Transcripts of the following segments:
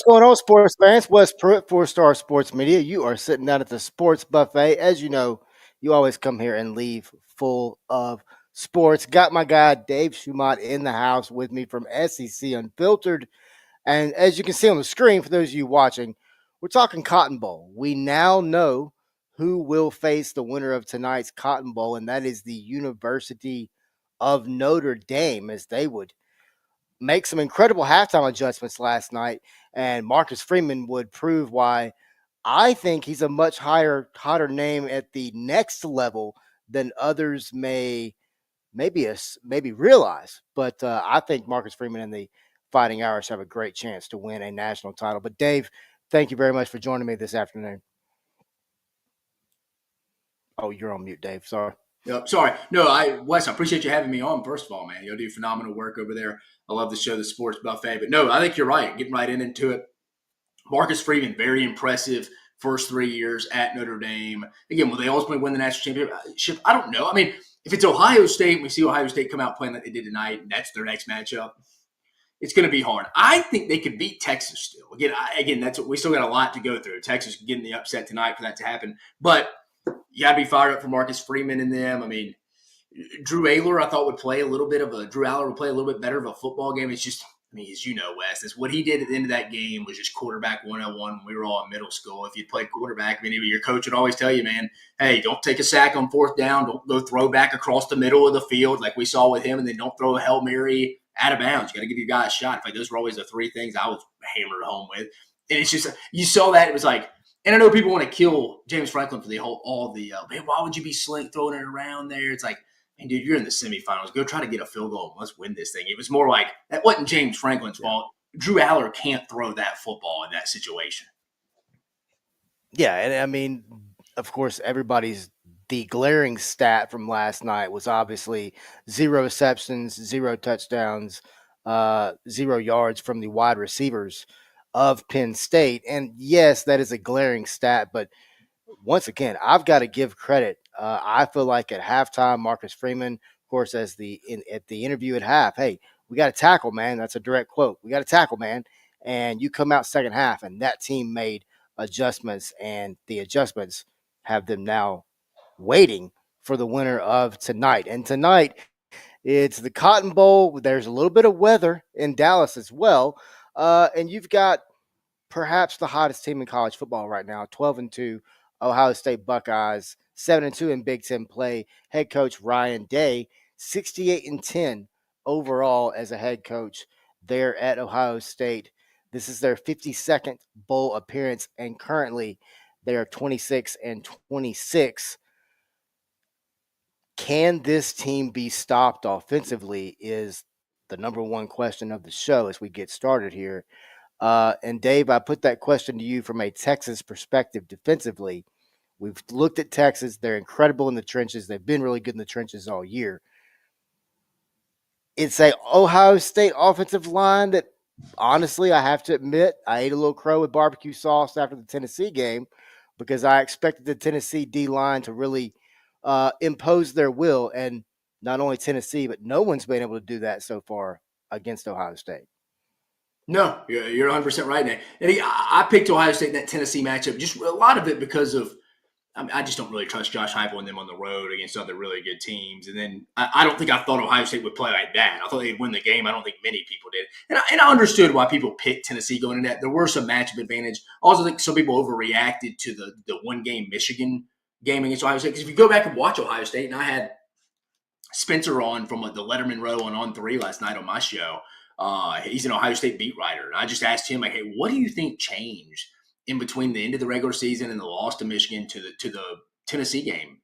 What's going on, sports fans? Wes Pruitt, 4 Star Sports Media. You are sitting down at the sports buffet. As you know, you always come here and leave full of sports. Got my guy Dave Shumate in the house with me from SEC Unfiltered. And as you can see on the screen, for those of you watching, we're talking Cotton Bowl. We now know who will face the winner of tonight's Cotton Bowl, and that is the University of Notre Dame, as they would make some incredible halftime adjustments last night, and Marcus Freeman would prove why I think he's a much hotter name at the next level than others maybe realize. But I think Marcus Freeman and the Fighting Irish have a great chance to win a national title. But Dave, thank you very much for joining me this afternoon. Oh, you're on mute, Dave. Sorry. Yep, sorry. No, Wes, I appreciate you having me on. First of all, man, you do phenomenal work over there. I love the show, The Sports Buffet. But no, I think you're right. Getting right into it. Marcus Freeman, very impressive first 3 years at Notre Dame. Again, will they ultimately win the national championship? I don't know. I mean, if it's Ohio State and we see Ohio State come out playing like they did tonight, and that's their next matchup, it's going to be hard. I think they could beat Texas still. Again, that's what we still got a lot to go through. Texas getting the upset tonight for that to happen. But you got to be fired up for Marcus Freeman and them. I mean, Drew Aller, I thought would play a little bit better of a football game. It's just, I mean, as you know, Wes, that's what he did at the end of that game was just quarterback 101 when we were all in middle school. If you played quarterback, I mean, your coach would always tell you, man, hey, don't take a sack on fourth down. Don't go throw back across the middle of the field like we saw with him, and then don't throw a Hail Mary out of bounds. You got to give your guy a shot. In fact, those were always the three things I was hammered home with. And it's just, you saw that. It was like, and I know people want to kill James Franklin for man, why would you be throwing it around there? It's like, man, dude, you're in the semifinals. Go try to get a field goal and let's win this thing. It was more like, that wasn't James Franklin's fault. Drew Aller can't throw that football in that situation. Yeah, and I mean, of course, the glaring stat from last night was obviously 0 receptions, 0 touchdowns, 0 yards from the wide receivers of Penn State. And yes, that is a glaring stat, but once again, I've got to give credit. I feel like at halftime, Marcus Freeman, of course, at the interview at half, hey, we got to tackle, man. That's a direct quote. We got to tackle, man. And you come out second half, and that team made adjustments, and the adjustments have them now waiting for the winner of tonight. And tonight, it's the Cotton Bowl. There's a little bit of weather in Dallas as well. And you've got perhaps the hottest team in college football right now, 12-2, Ohio State Buckeyes, 7-2 in Big Ten play. Head coach Ryan Day, 68-10 overall as a head coach there at Ohio State. This is their 52nd bowl appearance, and currently they are 26-26. Can this team be stopped offensively is the number one question of the show as we get started here. And Dave, I put that question to you from a Texas perspective defensively. We've looked at Texas. They're incredible in the trenches. They've been really good in the trenches all year. It's a Ohio State offensive line that, honestly, I have to admit, I ate a little crow with barbecue sauce after the Tennessee game because I expected the Tennessee D-line to really impose their will. And not only Tennessee, but no one's been able to do that so far against Ohio State. No, you're 100% right, Nick. And I picked Ohio State in that Tennessee matchup, just a lot of it because of, I just don't really trust Josh Heupel and them on the road against other really good teams. And then I don't think I thought Ohio State would play like that. I thought they'd win the game. I don't think many people did. And I understood why people picked Tennessee going into that. There were some matchup advantage. I also think some people overreacted to the one-game Michigan game against Ohio State. Because if you go back and watch Ohio State, and I had Spencer on from the Letterman Row on 3 last night on my show. He's an Ohio State beat writer. And I just asked him, like, hey, what do you think changed in between the end of the regular season and the loss to Michigan to the Tennessee game,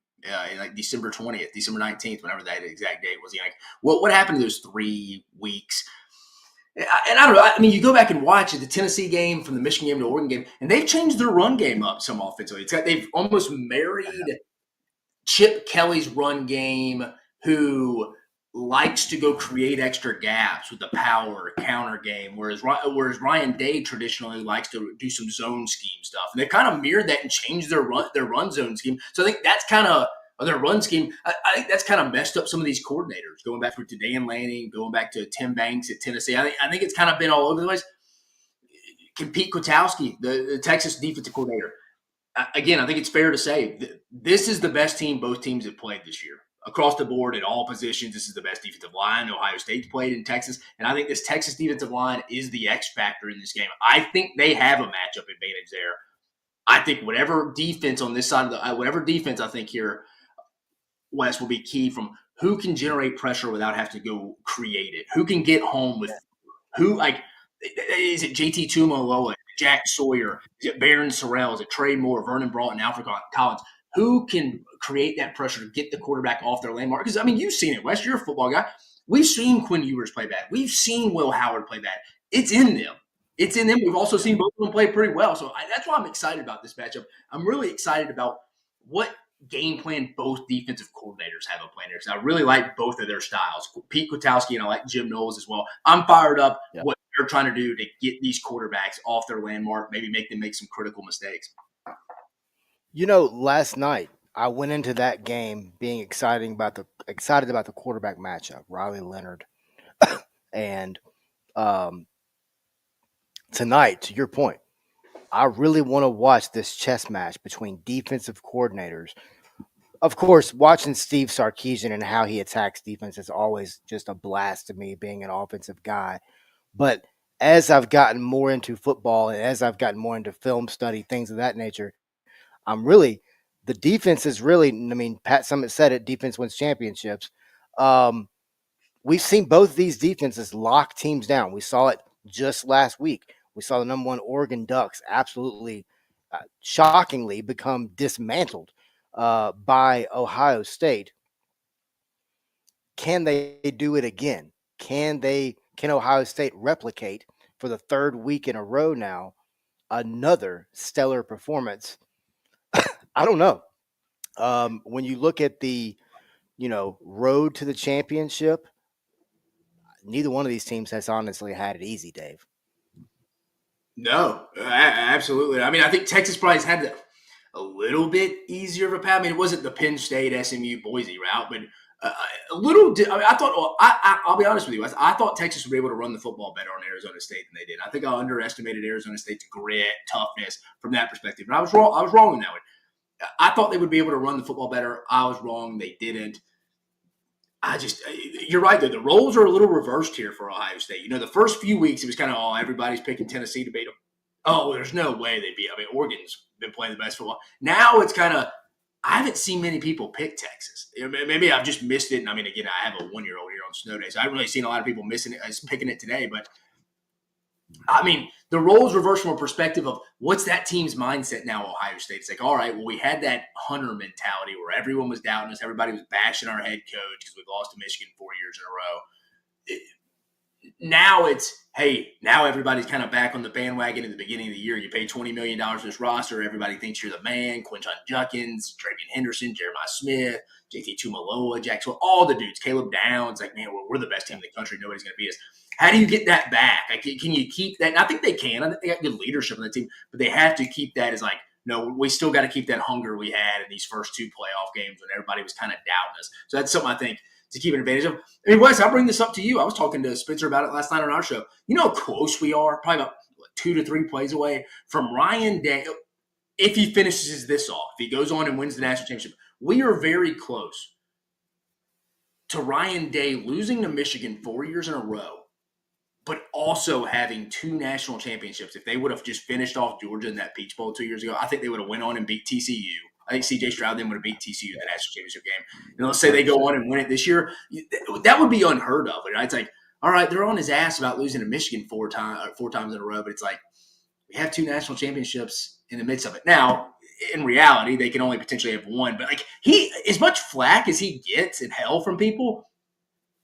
like December 20th, December 19th, whenever that exact date was? Like, what happened to those 3 weeks? And I don't know. I mean, you go back and watch the Tennessee game from the Michigan game to the Oregon game, and they've changed their run game up some offensively. They've almost married Chip Kelly's run game, who likes to go create extra gaps with the power counter game, whereas Ryan Day traditionally likes to do some zone scheme stuff. And they kind of mirrored that and changed their run zone scheme. So I think that's kind of their run scheme. I think that's kind of messed up some of these coordinators, going back to Dan Lanning, going back to Tim Banks at Tennessee. I think it's kind of been all over the place. can Pete Kwiatkowski, the Texas defensive coordinator, again, I think it's fair to say this is the best team both teams have played this year. Across the board at all positions, this is the best defensive line Ohio State's played in Texas. And I think this Texas defensive line is the X factor in this game. I think they have a matchup advantage there. I think whatever defense on this side of the whatever defense I think here, Wes, will be key from who can generate pressure without having to go create it. Who can get home with who, like, is it JT Tumaloa, Jack Sawyer, is it Baron Sorrell, is it Trey Moore, Vernon Broughton, Alfred Collins? Who can create that pressure to get the quarterback off their landmark? Because, I mean, you've seen it, Wes. You're a football guy. We've seen Quinn Ewers play bad. We've seen Will Howard play bad. It's in them. It's in them. We've also seen both of them play pretty well. So that's why I'm excited about this matchup. I'm really excited about what game plan both defensive coordinators have a plan here, because I really like both of their styles. Pete Kwiatkowski and I like Jim Knowles as well. I'm fired up what they're trying to do to get these quarterbacks off their landmark, maybe make them make some critical mistakes. Last night I went into that game being excited about the quarterback matchup, Riley Leonard, and tonight, to your point, I really want to watch this chess match between defensive coordinators. Of course, watching Steve Sarkisian and how he attacks defense is always just a blast to me, being an offensive guy. But as I've gotten more into football and as I've gotten more into film study, things of that nature, the defense is really, I mean, Pat Summitt said it, defense wins championships. We've seen both these defenses lock teams down. We saw it just last week. We saw the number one Oregon Ducks absolutely, shockingly become dismantled by Ohio State. Can they do it again? Can Ohio State replicate for the third week in a row now another stellar performance? I don't know. When you look at the road to the championship, neither one of these teams has honestly had it easy, Dave. No, absolutely. I mean, I think Texas probably has had a little bit easier of a path. I mean, it wasn't the Penn State, SMU, Boise route, but a little. I mean, I thought. Well, I'll be honest with you. I thought Texas would be able to run the football better on Arizona State than they did. I think I underestimated Arizona State's grit, toughness from that perspective, and I was wrong. I was wrong in that one. I thought they would be able to run the football better. I was wrong. They didn't. You're right, though. The roles are a little reversed here for Ohio State. The first few weeks, it was kind of, everybody's picking Tennessee to beat them. Oh, there's no way they'd beat. I mean, Oregon's been playing the best football. Now it's kind of, I haven't seen many people pick Texas. Maybe I've just missed it. And I mean, again, I have a 1-year-old here on snow days. So I haven't really seen a lot of people missing it, picking it today. But I mean, the roles reverse from a perspective of what's that team's mindset now, Ohio State. It's like, all right, well, we had that Hunter mentality where everyone was doubting us. Everybody was bashing our head coach because we've lost to Michigan 4 years in a row. Now it's, hey, now everybody's kind of back on the bandwagon at the beginning of the year. You pay $20 million for this roster. Everybody thinks you're the man. Quinton Judkins, Travian Henderson, Jeremiah Smith, JT Tumaloa, Jackson, all the dudes, Caleb Downs. Like, man, we're the best team in the country. Nobody's going to beat us. How do you get that back? Like, can you keep that? And I think they can. I think they got good leadership on the team, but they have to keep that as like, no, we still got to keep that hunger we had in these first two playoff games when everybody was kind of doubting us. So that's something I think to keep an advantage of. I mean, Wes, I'll bring this up to you. I was talking to Spencer about it last night on our show. You know how close we are? Probably about 2 to 3 plays away from Ryan Day. If he finishes this off, if he goes on and wins the national championship, we are very close to Ryan Day losing to Michigan 4 years in a row, but also having 2 national championships. If they would have just finished off Georgia in that Peach Bowl 2 years ago, I think they would have went on and beat TCU. I think C.J. Stroud then would have beat TCU in the national championship game. And let's say they go on and win it this year. That would be unheard of. Right? It's like, all right, they're on his ass about losing to Michigan 4 times in a row, but it's like we have 2 national championships in the midst of it. Now, in reality, they can only potentially have 1. But like as much flack as he gets in hell from people,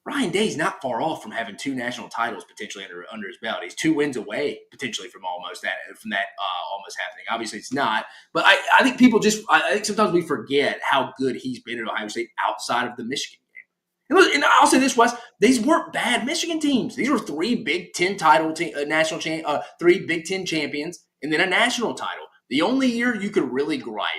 Ryan Day's not far off from having 2 national titles potentially under his belt. He's 2 wins away potentially from that almost happening. Obviously, it's not. But I think I think sometimes we forget how good he's been at Ohio State outside of the Michigan game. And I'll say this, Wes, these weren't bad Michigan teams. These were 3 Big Ten national 3 Big Ten champions, and then a national title. The only year you could really gripe,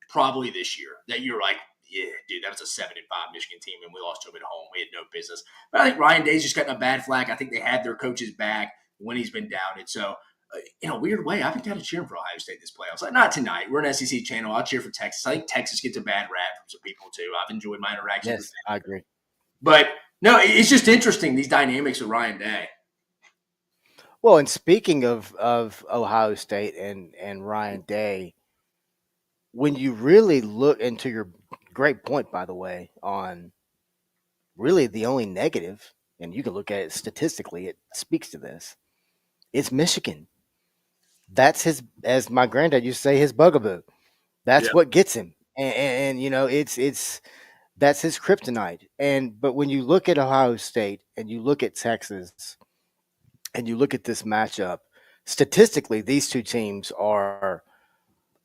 probably this year, that you're like, yeah, dude, that was a 7-5 Michigan team, and we lost to them at home. We had no business. But I think Ryan Day's just gotten a bad flag. I think they had their coach's back when he's been doubted. So in a weird way, I've been kind of cheering for Ohio State this playoffs. Like, not tonight. We're an SEC channel. I'll cheer for Texas. I think Texas gets a bad rap from some people too. I've enjoyed my interactions with Yes, them. I agree. But no, it's just interesting, these dynamics with Ryan Day. Well, and speaking of Ohio State and Ryan Day, when you really look into your great point, by the way, on really the only negative, and you can look at it statistically, it speaks to this. It's Michigan. That's his, as my granddad used to say, his bugaboo. Yeah. That's what gets him, and you know, it's that's his kryptonite. And but when you look at Ohio State and you look at Texas and you look at this matchup, statistically, these two teams are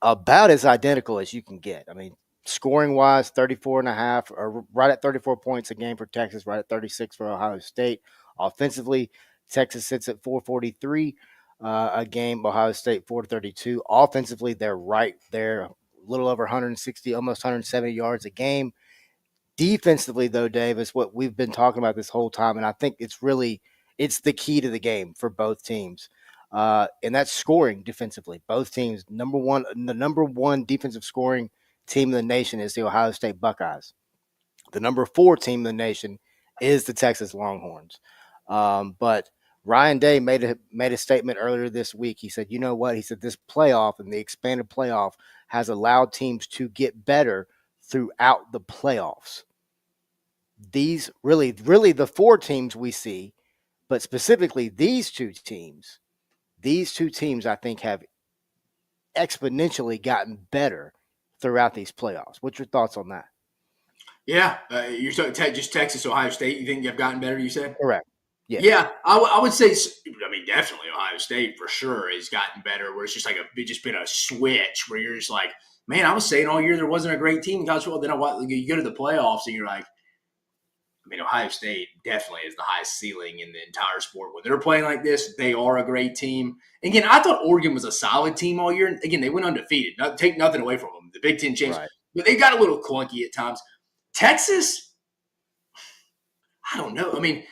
about as identical as you can get. I mean, scoring wise, 34 and a half, or right at 34 points a game for Texas, right at 36 for Ohio State. Offensively, Texas sits at 443 a game, Ohio State 432. Offensively, they're right there, a little over 160, almost 170 yards a game. Defensively, though, Dave, is what we've been talking about this whole time, and I think it's the key to the game for both teams, and that's scoring defensively. Both teams, the number one defensive scoring team in the nation is the Ohio State Buckeyes. The number four team in the nation is the Texas Longhorns. But Ryan Day made a statement earlier this week. He said, "You know what?" He said, "This playoff and the expanded playoff has allowed teams to get better throughout the playoffs." These really the four teams we see, but specifically these two teams I think have exponentially gotten better throughout these playoffs. What's your thoughts on that? Yeah. You're talking just Texas, Ohio State. You think you've gotten better, you said? Correct. Yes. Yeah, I would say. I mean, definitely Ohio State for sure has gotten better. Where it's just like it's just been a switch where you're just like, man, I was saying all year there wasn't a great team in college football. Then you go to the playoffs and you're like, I mean, Ohio State definitely is the highest ceiling in the entire sport. When they're playing like this, they are a great team. Again, I thought Oregon was a solid team all year. Again, they went undefeated. Take nothing away from them. The Big Ten champs, Right. but they got a little clunky at times. Texas, I don't know. I mean,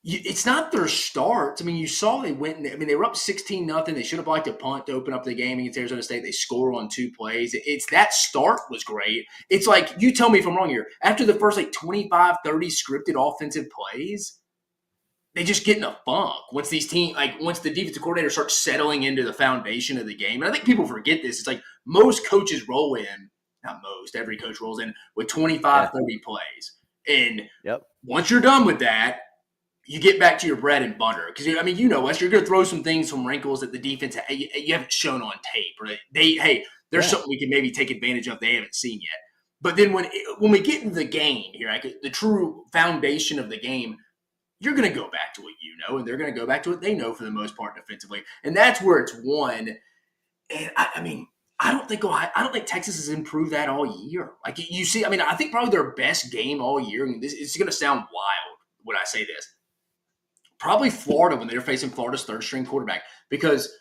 it's not their starts. I mean, you saw they went. They were up 16-0. They should have liked a punt to open up the game against Arizona State. They score on 2 plays. It's that start was great. It's like, you tell me if I'm wrong here. After the first 25, 30 scripted offensive plays, they just get in a funk once once the defensive coordinator starts settling into the foundation of the game. And I think people forget this. It's like most coaches roll in, not most, every coach rolls in with 25, Yeah. 30 plays. And Yep. once you're done with that, you get back to your bread and butter. Because, I mean, you know us, you're going to throw some things, some wrinkles that the defense you haven't shown on tape. Right? There's Yeah. something we can maybe take advantage of they haven't seen yet. But then when we get into the game here, like the true foundation of the game, you're going to go back to what you know, and they're going to go back to what they know for the most part defensively. And that's where it's won. And I mean, I don't think Texas has improved that all year. Like, you see, I mean, I think probably their best game all year, and it's going to sound wild when I say this, probably Florida when they're facing Florida's third string quarterback, because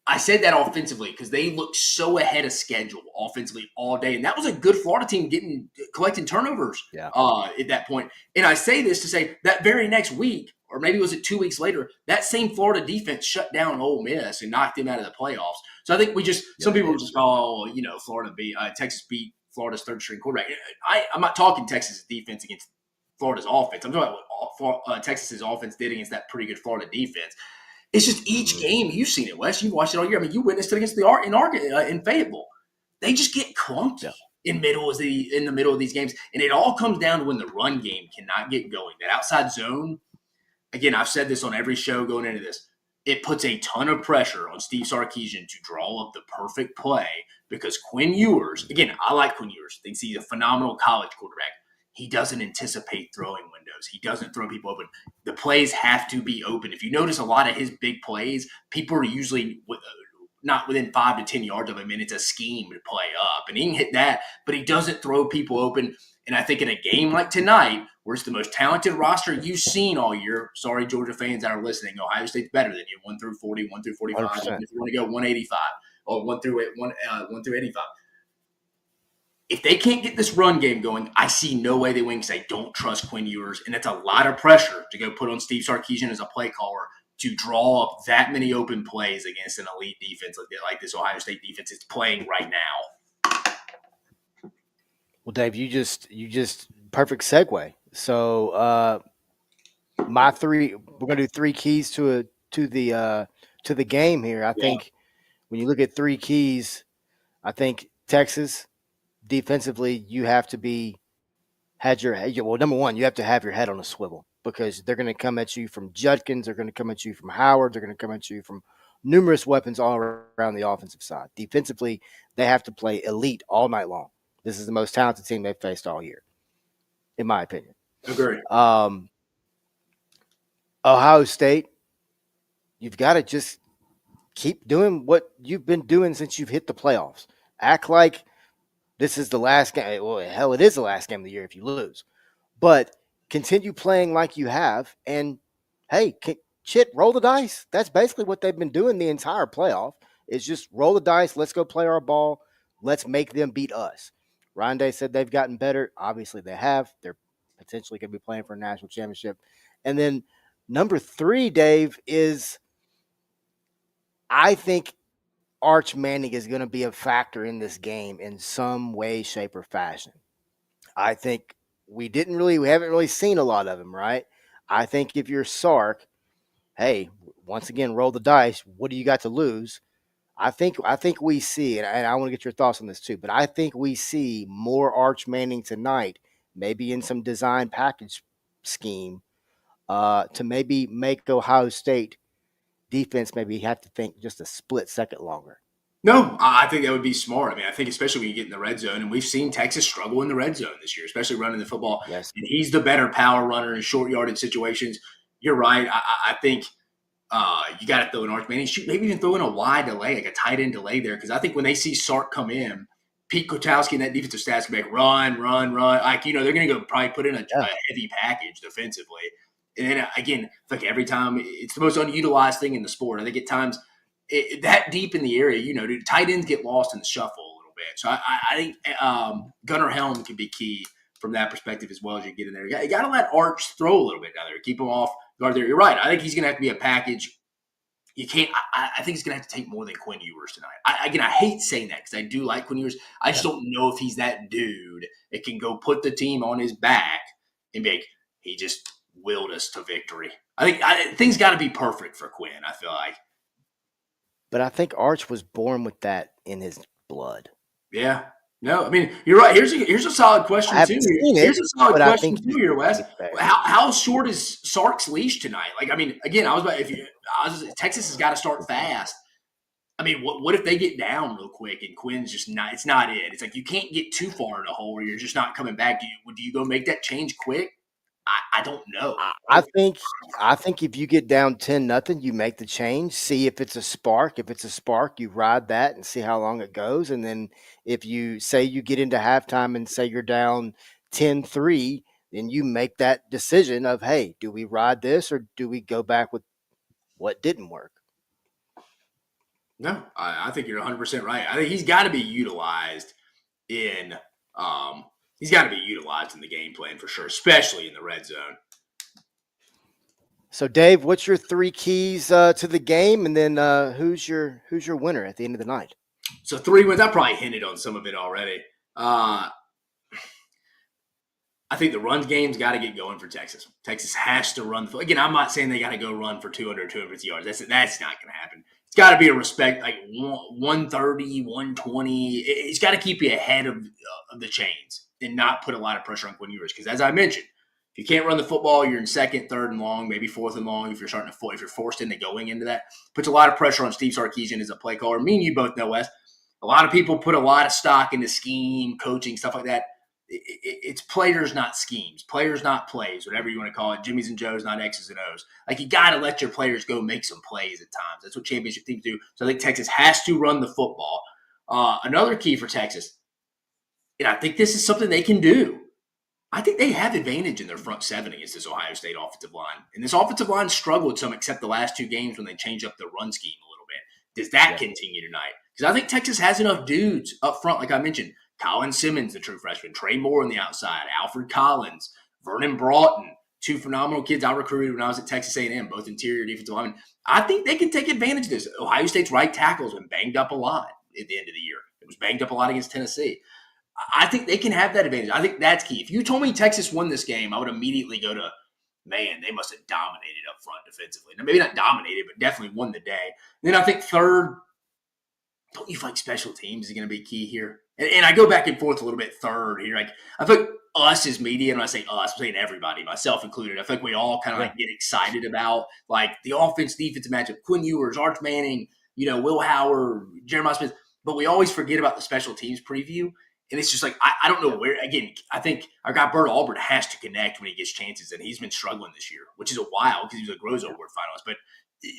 I said that offensively because they looked so ahead of schedule offensively all day. And that was a good Florida team collecting turnovers Yeah. at that point. And I say this to say that very next week, or maybe was it 2 weeks later, that same Florida defense shut down Ole Miss and knocked them out of the playoffs. So I think some people just call, Texas beat Florida's third string quarterback. I'm not talking Texas' defense against Florida's offense. I'm talking about what Texas's offense did against that pretty good Florida defense. It's just each game, you've seen it, Wes. You've watched it all year. I mean, you witnessed it against in Fayetteville. They just get clunky Yeah. in the middle of these games, and it all comes down to when the run game cannot get going. That outside zone, again, I've said this on every show going into this. It puts a ton of pressure on Steve Sarkisian to draw up the perfect play because Quinn Ewers, again, I like Quinn Ewers. I think he's a phenomenal college quarterback. He doesn't anticipate throwing windows. He doesn't throw people open. The plays have to be open. If you notice a lot of his big plays, people are usually not within 5 to 10 yards of him, and it's a scheme to play up. And he can hit that, but he doesn't throw people open. And I think in a game like tonight, where it's the most talented roster you've seen all year, sorry, Georgia fans that are listening, Ohio State's better than you, 1 through 40, 1 through 45, 100%. if you want to go 185, or 1 through 85. If they can't get this run game going, I see no way they win because I don't trust Quinn Ewers. And that's a lot of pressure to go put on Steve Sarkisian as a play caller to draw up that many open plays against an elite defense like this Ohio State defense is playing right now. Well, Dave, you just perfect segue. So my three, we're gonna do three keys to the game here. I Yeah, think when you look at three keys, I think Texas defensively, you have to be had your well. Number one, you have to have your head on a swivel because they're going to come at you from Judkins, they're going to come at you from Howard, they're going to come at you from numerous weapons all around the offensive side. Defensively, they have to play elite all night long. This is the most talented team they've faced all year, in my opinion. agree. Um, Ohio State, you've got to just keep doing what you've been doing since you've hit the playoffs. Act like this is the last game. Well, hell, it is the last game of the year if you lose. But continue playing like you have. And hey, shit, roll the dice. That's basically what they've been doing the entire playoff is just roll the dice. Let's go play our ball. Let's make them beat us. Ryan Day said they've gotten better. Obviously, they have. They're potentially going to be playing for a national championship. And then number three, Dave, is I think Arch Manning is going to be a factor in this game in some way, shape, or fashion. I think we haven't really seen a lot of him, right? I think if you're Sark, hey, once again, roll the dice. What do you got to lose? I think we see, and I want to get your thoughts on this too, but I think we see more Arch Manning tonight, maybe in some design package scheme, to maybe make Ohio State defense maybe have to think just a split second longer. No, I think that would be smart. I mean, I think especially when you get in the red zone, and we've seen Texas struggle in the red zone this year, especially running the football. Yes. And he's the better power runner in short yardage situations. You're right. I think you got to throw an Arch Manning, shoot, maybe even throw in a wide delay, like a tight end delay there, because I think when they see Sark come in, Pete Kotowski and that defensive staff can be like run, run, run. Like they're going to go probably put in a Yeah. heavy package defensively. And then again, like every time, it's the most unutilized thing in the sport. I think at times that deep in the area, dude, tight ends get lost in the shuffle a little bit. So I think Gunnar Helm can be key from that perspective as well as you get in there. You got to let Arch throw a little bit down there, keep him off guard there. You're right. I think he's going to have to be a package. You can't. I think he's going to have to take more than Quinn Ewers tonight. I hate saying that because I do like Quinn Ewers. I just don't know if he's that dude that can go put the team on his back and be like, he just willed us to victory. I think things got to be perfect for Quinn. I feel like. But I think Arch was born with that in his blood. Yeah. No, I mean, you're right. Here's a solid question, I too. haven't seen it, Here's a solid but I question, think too, here, Wes. it's fair. How short is Sark's leash tonight? Like, I mean, again, Texas has got to start fast. I mean, what if they get down real quick and Quinn's just not – it's not it. It's like you can't get too far in a hole or you're just not coming back. Do you go make that change quick? I don't know. I think if you get down 10-0, you make the change, see if it's a spark. If it's a spark, you ride that and see how long it goes. And then if you say you get into halftime and say you're down 10-3, then you make that decision of, hey, do we ride this or do we go back with what didn't work? No, I think you're 100% right. I think he's got to be utilized in he's got to be utilized in the game plan for sure, especially in the red zone. So, Dave, what's your three keys to the game, and then who's your winner at the end of the night? So 3 wins. I probably hinted on some of it already. I think the run game's got to get going for Texas. Texas has to run. Again, I'm not saying they got to go run for 200, 250 yards. That's not going to happen. It's got to be a respect, like 130, 120. It's got to keep you ahead of the chains and not put a lot of pressure on Quinn Ewers. Because as I mentioned, if you can't run the football, you're in second, third and long, maybe fourth and long. If you're forced into going into that, puts a lot of pressure on Steve Sarkisian as a play caller. Me and you both know, Wes. A lot of people put a lot of stock into scheme, coaching, stuff like that. It's players, not schemes. Players, not plays, whatever you want to call it. Jimmys and Joes, not X's and O's. Like, you got to let your players go make some plays at times. That's what championship teams do. So I think Texas has to run the football. Another key for Texas, and I think this is something they can do. I think they have advantage in their front seven against this Ohio State offensive line. And this offensive line struggled some except the last 2 games when they changed up the run scheme a little bit. Does that continue tonight? Because I think Texas has enough dudes up front, like I mentioned. Colin Simmons, the true freshman, Trey Moore on the outside, Alfred Collins, Vernon Broughton, two phenomenal kids I recruited when I was at Texas A&M, both interior defensive linemen. I think they can take advantage of this. Ohio State's right tackle's been banged up a lot at the end of the year. It was banged up a lot against Tennessee. I think they can have that advantage. I think that's key. If you told me Texas won this game, I would immediately go to, man, they must have dominated up front defensively. Now, maybe not dominated, but definitely won the day. Then I think third, don't you feel like special teams is going to be key here? And I go back and forth a little bit third here. Like, I feel like us as media, and when I say us, I'm saying everybody, myself included, I feel like we all kind of like get excited about like the offense defense matchup. Quinn Ewers, Arch Manning, Will Howard, Jeremiah Smith, but we always forget about the special teams preview. And it's just like, I don't know where, again, I think our guy Bert Auburn has to connect when he gets chances, and he's been struggling this year, which is a while because he was a Grozo Award finalist. But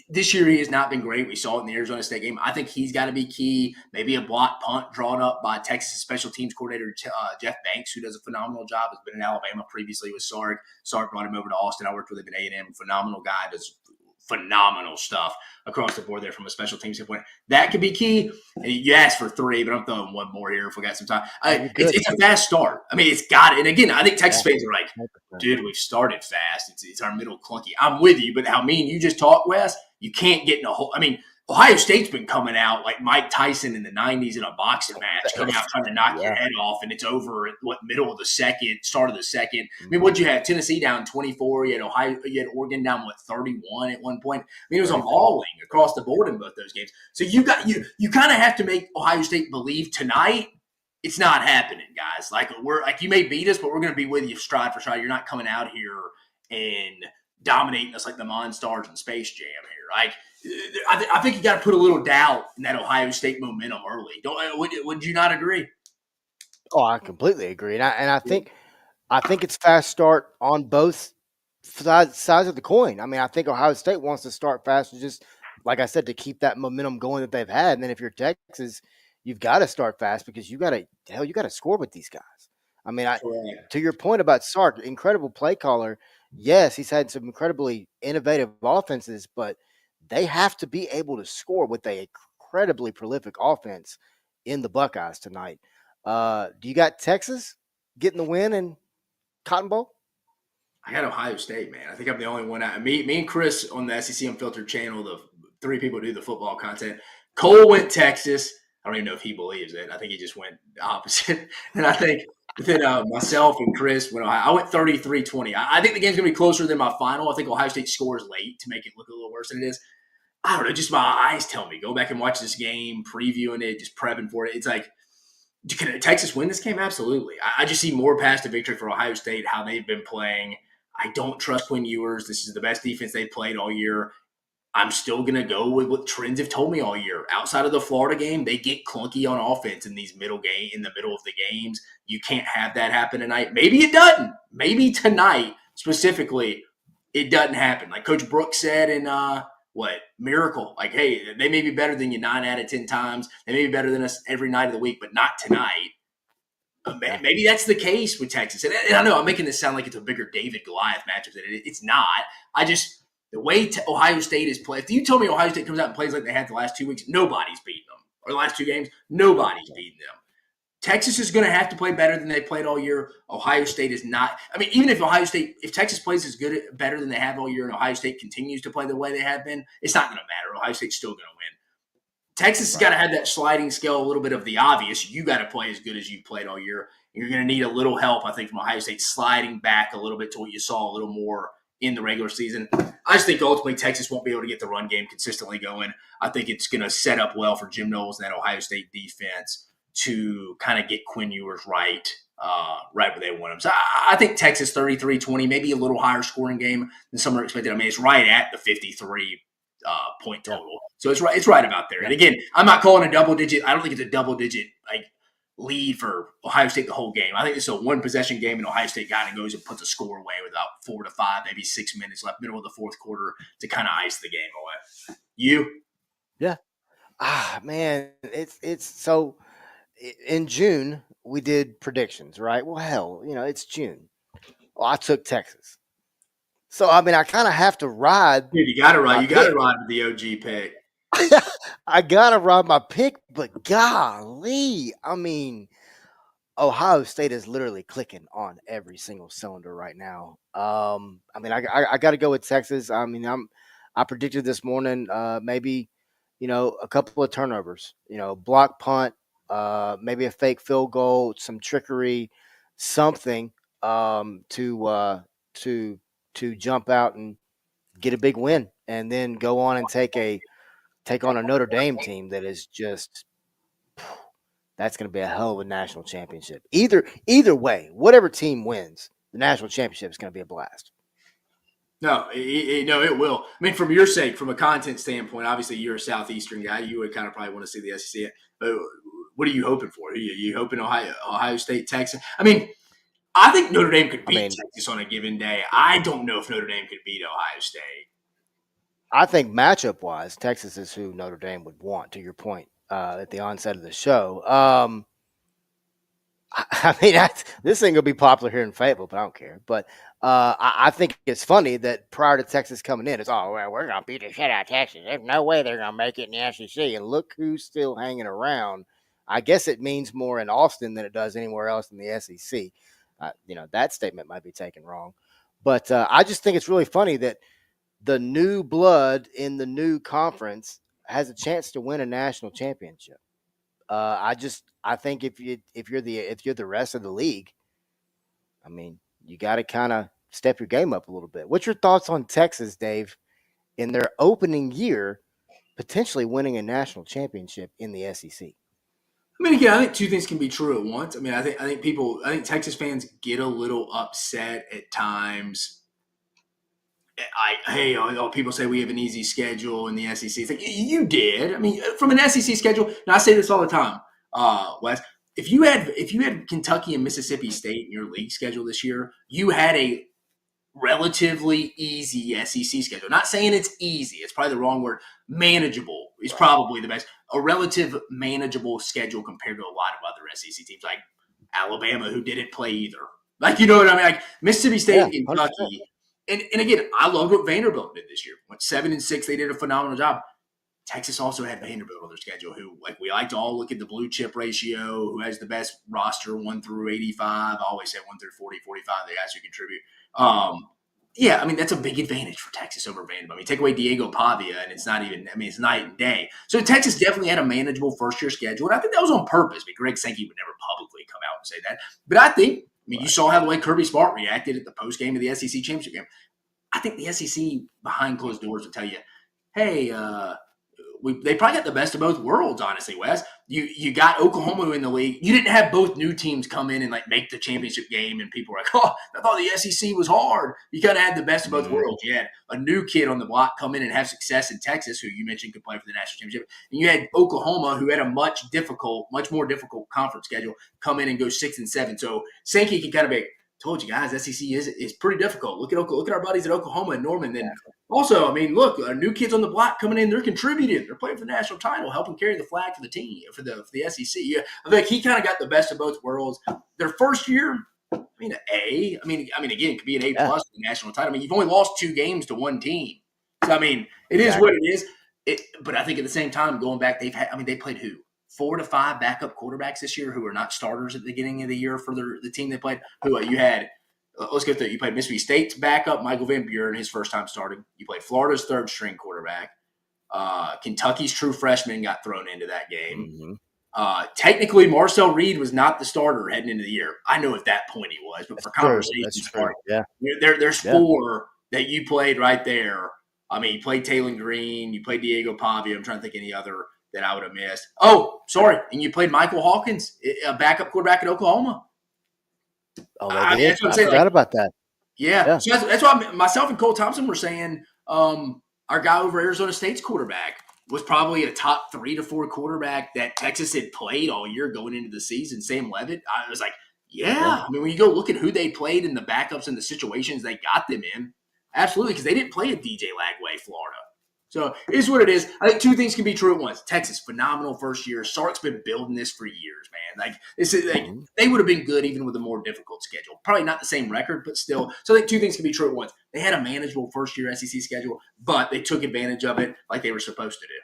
this year he has not been great. We saw it in the Arizona State game. I think he's got to be key. Maybe a block punt drawn up by Texas special teams coordinator Jeff Banks, who does a phenomenal job. Has been in Alabama previously with Sark. Sark brought him over to Austin. I worked with him at A&M. Phenomenal guy. Does phenomenal stuff across the board there from a special team standpoint. That could be key. And you asked for three, but I'm throwing one more here if we got some time. It's a fast start. I mean, it's got it. And again, I think Texas fans are like, dude, we've started fast. It's our middle clunky. I'm with you, but how mean you just talk, Wes, you can't get in a whole – I mean, Ohio State's been coming out like Mike Tyson in the 90s in a boxing match, coming out trying to knock your head off, and it's over at middle of the second, start of the second. I mean, what'd you have? Tennessee down 24. You had Oregon down 31 at one point. I mean, it was a mauling across the board in both those games. So you kind of have to make Ohio State believe tonight it's not happening, guys. Like you may beat us, but we're going to be with you stride for stride. You're not coming out here and dominating us like the Monstars in Space Jam here. Like, I think you got to put a little doubt in that Ohio State momentum early. Would you not agree? Oh, I completely agree, and I think it's fast start on both sides of the coin. I mean, I think Ohio State wants to start fast, just like I said, to keep that momentum going that they've had. And then if you're Texas, you've got to start fast because you got to score with these guys. I mean, to your point about Sark, incredible play caller. Yes, he's had some incredibly innovative offenses, but they have to be able to score with an incredibly prolific offense in the Buckeyes tonight. Do you got Texas getting the win in Cotton Bowl? I got Ohio State, man. I think I'm the only one. Me and Chris on the SEC Unfiltered channel, the three people who do the football content. Cole went Texas. I don't even know if he believes it. I think he just went opposite. And I think then myself and Chris went Ohio. I went 33-20. I think the game's going to be closer than my final. I think Ohio State scores late to make it look a little worse than it is. I don't know. Just my eyes tell me. Go back and watch this game, previewing it, just prepping for it. It's like, can Texas win this game? Absolutely. I just see more paths to victory for Ohio State, how they've been playing. I don't trust Quinn Ewers. This is the best defense they've played all year. I'm still going to go with what trends have told me all year. Outside of the Florida game, they get clunky on offense in the middle of the games. You can't have that happen tonight. Maybe it doesn't. Maybe tonight specifically, it doesn't happen. Like Coach Brooks said in Miracle. Like, hey, they may be better than you 9 out of 10 times. They may be better than us every night of the week, but not tonight. Maybe that's the case with Texas. And I know I'm making this sound like it's a bigger David Goliath matchup than it's not. The way Ohio State is played, if you tell me Ohio State comes out and plays like they had the last 2 weeks, nobody's beating them. Or the last 2 games, nobody's beating them. Texas is going to have to play better than they played all year. Ohio State is not. I mean, even if Texas plays better than they have all year and Ohio State continues to play the way they have been, it's not going to matter. Ohio State's still going to win. Texas has got to have that sliding scale, a little bit of the obvious. You got to play as good as you played all year. You're going to need a little help, I think, from Ohio State sliding back a little bit to what you saw a little more in the regular season. I just think ultimately Texas won't be able to get the run game consistently going. I think it's going to set up well for Jim Knowles and that Ohio State defense to kind of get Quinn Ewers right where they want him. So I think Texas 33-20, maybe a little higher scoring game than some are expected. I mean, it's right at the 53 point total. So it's right about there. And again, I'm not calling a double digit. I don't think it's a double digit lead for Ohio State the whole game. I think it's a one possession game, and Ohio State kind of goes and puts a score away with about 4 to 5, maybe 6 minutes left, middle of the fourth quarter to kind of ice the game away. You? Yeah. Man, it's so. In June we did predictions, right? Well, hell, it's June. Well, I took Texas, so I mean, I kind of have to ride. Dude, you got to ride. You got to ride with the OG pick. I gotta ride my pick, but golly, I mean, Ohio State is literally clicking on every single cylinder right now. I mean, I got to go with Texas. I mean, I predicted this morning, maybe, a couple of turnovers, block punt, maybe a fake field goal, some trickery, something, to to jump out and get a big win, and then go on and take on a Notre Dame team that is just that's going to be a hell of a national championship. Either way, whatever team wins, the national championship is going to be a blast. No, no, it will. I mean, from your sake, from a content standpoint, obviously you're a Southeastern guy. You would kind of probably want to see the SEC. But what are you hoping for? Are you hoping Ohio State, Texas? I mean, I think Notre Dame could I beat mean, Texas on a given day. I don't know if Notre Dame could beat Ohio State. I think matchup wise, Texas is who Notre Dame would want. To your point at the onset of the show, I mean, this thing will be popular here in Fayetteville, but I don't care. But I think it's funny that prior to Texas coming in, it's well, we're gonna beat the shit out of Texas. There's no way they're gonna make it in the SEC. And look who's still hanging around. I guess it means more in Austin than it does anywhere else in the SEC. That statement might be taken wrong, but I just think it's really funny that the new blood in the new conference has a chance to win a national championship. I think if you're the rest of the league, I mean, you got to kind of step your game up a little bit. What's your thoughts on Texas, Dave, in their opening year, potentially winning a national championship in the SEC? I mean, again, I think two things can be true at once. I mean, I think Texas fans get a little upset at times. People say we have an easy schedule in the SEC. It's like you did. I mean, from an SEC schedule, and I say this all the time, Wes. If you had Kentucky and Mississippi State in your league schedule this year, you had a relatively easy SEC schedule. Not saying it's easy. It's probably the wrong word. Manageable is probably the best. A relative manageable schedule compared to a lot of other SEC teams like Alabama, who didn't play either. Like, you know what I mean? Like Mississippi State Yeah, and 100%. Kentucky. And again, I love what Vanderbilt did this year. Went 7-6. They did a phenomenal job. Texas also had Vanderbilt on their schedule, who we like to all look at the blue chip ratio, who has the best roster 1 through 85. I always say 1 through 40, 45, the guys who contribute. Yeah, I mean, that's a big advantage for Texas over Vanderbilt. I mean, take away Diego Pavia, and it's not even, I mean, it's night and day. So Texas definitely had a manageable first-year schedule, and I think that was on purpose. I mean, Greg Sankey would never publicly come out and say that. But I think, you saw how the way Kirby Smart reacted at the post-game of the SEC championship game. I think the SEC behind closed doors will tell you, hey, they probably got the best of both worlds, honestly, Wes. You got Oklahoma in the league. You didn't have both new teams come in and make the championship game, and people were like, "Oh, I thought the SEC was hard." You kind of had the best of both worlds. You had a new kid on the block come in and have success in Texas, who you mentioned could play for the national championship, and you had Oklahoma, who had a much more difficult conference schedule, come in and go 6-7. So Sankey can kind of be. Told you guys, SEC is pretty difficult. Look at our buddies at Oklahoma and Norman. Then also, I mean, look, new kids on the block coming in. They're contributing. They're playing for the national title, helping carry the flag for the team for the SEC. Yeah, I think he kind of got the best of both worlds. Their first year, I mean, again, it could be an A plus for the national title. I mean, you've only lost 2 games to one team, so I mean, it is what it is. But I think at the same time, going back, they played who? 4 to 5 backup quarterbacks this year who are not starters at the beginning of the year for the team they played. Who you had? Let's go through. You played Mississippi State's backup, Michael Van Buren, his first time starting. You played Florida's third string quarterback. Kentucky's true freshman got thrown into that game. Technically, Marcel Reed was not the starter heading into the year. I know at that point he was, but for conversation's part, there's 4 that you played right there. I mean, you played Taylor Green, you played Diego Pavia. I'm trying to think any other that I would have missed. Oh, sorry. And you played Michael Hawkins, a backup quarterback at Oklahoma. Oh, they did? That's what I'm I saying. forgot about that. Yeah. So that's why myself and Cole Thompson were saying our guy over Arizona State's quarterback was probably a top 3 to 4 quarterback that Texas had played all year going into the season. Sam Levitt. I was like, yeah. I mean, when you go look at who they played and the backups and the situations they got them in, absolutely, because they didn't play at DJ Lagway, Florida. So it is what it is. I think 2 things can be true at once. Texas, phenomenal first year. Sark's been building this for years, man. They would have been good even with a more difficult schedule. Probably not the same record, but still. So I think 2 things can be true at once. They had a manageable first year SEC schedule, but they took advantage of it like they were supposed to do.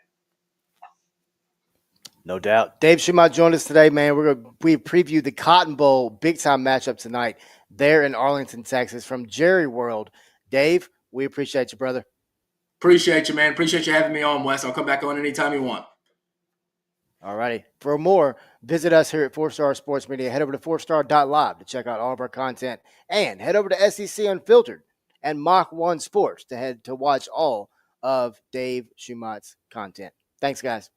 No doubt. Dave Shumate joined us today, man. We preview the Cotton Bowl big time matchup tonight there in Arlington, Texas, from Jerry World. Dave, we appreciate you, brother. Appreciate you, man. Appreciate you having me on, Wes. I'll come back on anytime you want. All righty. For more, visit us here at 4-Star Sports Media. Head over to 4star.live to check out all of our content, and head over to SEC Unfiltered and Mach 1 Sports to watch all of Dave Shumate's content. Thanks, guys.